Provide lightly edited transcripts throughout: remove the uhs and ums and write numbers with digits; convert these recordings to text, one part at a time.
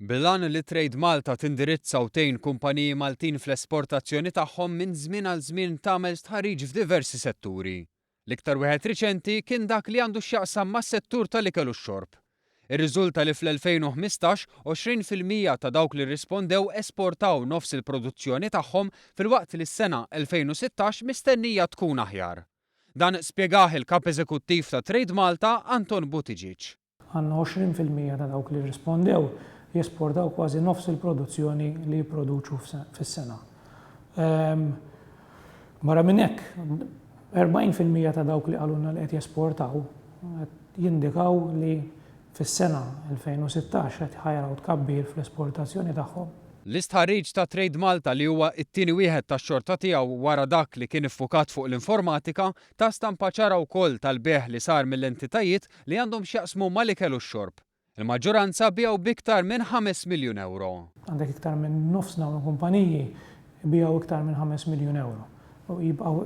Bilan li Trade Malta tindirizza u tgħin kumpaniji Maltin fl-esportazzjoni tagħhom minn żmien għal żmien tagħmel stħarriġ f'diversi setturi. L-iktar wieħed riċenti kien dak li għandu x'jaqsam mas-settur tal-ikel u x-xorb. Ir-riżulta li fl-2015 20% ta' dawk li rrispondew esportaw nofs il-produzzjoni tagħhom filwaqt li s-sena 2016 mistennija tkun aħjar. Dan spjegah il-kap eżekuttiv ta' Trade Malta Anton Buttigieg. Għandna 20% ta' dawk li rrispondew jesportaw kważi nofs il-produzzjoni li jipproduċu fis-sena. Barra minn hekk, 40% ta' dawk li qalulna li qed jesportaw jindikaw li fis-sena 2016 qed ħajraw tkabbir fl-esportazzjoni tagħhom. L-istħarriġ ta' Trade Malta li huwa t-tieni wieħed tax-xorta tiegħu wara dak li kien iffukat fuq l-informatika ta' stampa ċara wkoll tal-beħ li sar mill-entitajiet li għandhom x'jaqsmu mal-ikel u x-xorb. Il-maġġoranza biegħu biktar minn 5 miljun euro. Għandek iktar minn nofs dawn il-kumpaniji biegħu iktar minn 5 miljun euro. U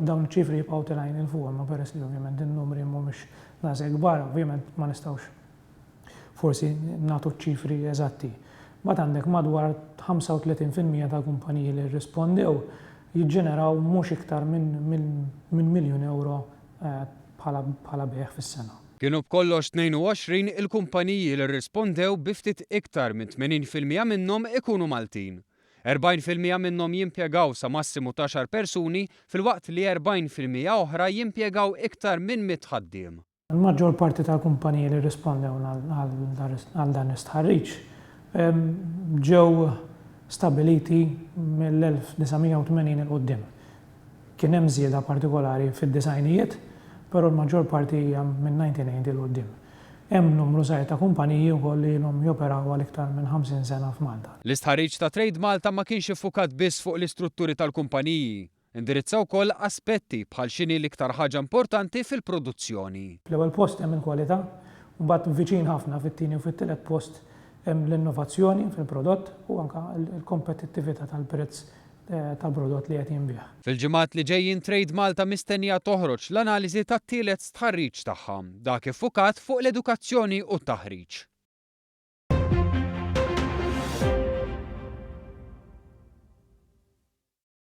dawn iċ-ċifri jibqgħu tilgħin il fuq, ma peress li ovvjament din numri mhumiex daqshekk kbar, ovvjament ma nistgħux forsi nagħtu ċ-ċifri eżatti. Mbagħad għandek madwar 35% ta' kumpaniji li rrispondew jiġġeneraw mhux iktar minn miljun euro bħala beħ fis-sena. Kienu b'kollox 22 il-kumpaniji li rrispondew bi ftit iktar minn 80% minnhom ikunu Maltin. 40% minnhom jimpjegaw sa massimu ta' 10 persuni filwaqt li 40% oħra jimpjegaw iktar minn 100 ħaddiem. Il-maġġor parti tal-kumpaniji li rrispondew għal dan istħarriġ ġew stabiliti mill-1980 il-qoddim. Kien hemm żieda partikolari fid-disajnijiet, però l-maġġor parti hija minn 1990 il-qoddim. Hemm numru żgħir ta' kumpaniji wkoll li ilhom joperaw għal iktar minn 50 sena f'Malta. L-istħarriġ ta' Trade Malta ma kienx iffukat biss fuq l-istrutturi tal-kumpaniji. Indirizza wkoll aspetti bħal x'inhi l-iktar ħaġa importanti fil-produzzjoni. Fl-ewwel post hemm il-kwalità, u mbagħad viċin ħafna fit-tieni u fit-tielet post hemm l-innovazzjoni fil-prodott u anke l-kompetittività tal-prezz tal-prodott li qed jinbih. Fil-ġimgħat li ġejjin Trade Malta mistennija toħroġ l-analiżi tat-tielet stħarriġ tagħha, dak iffukat fuq l-edukazzjoni u t-taħriġ.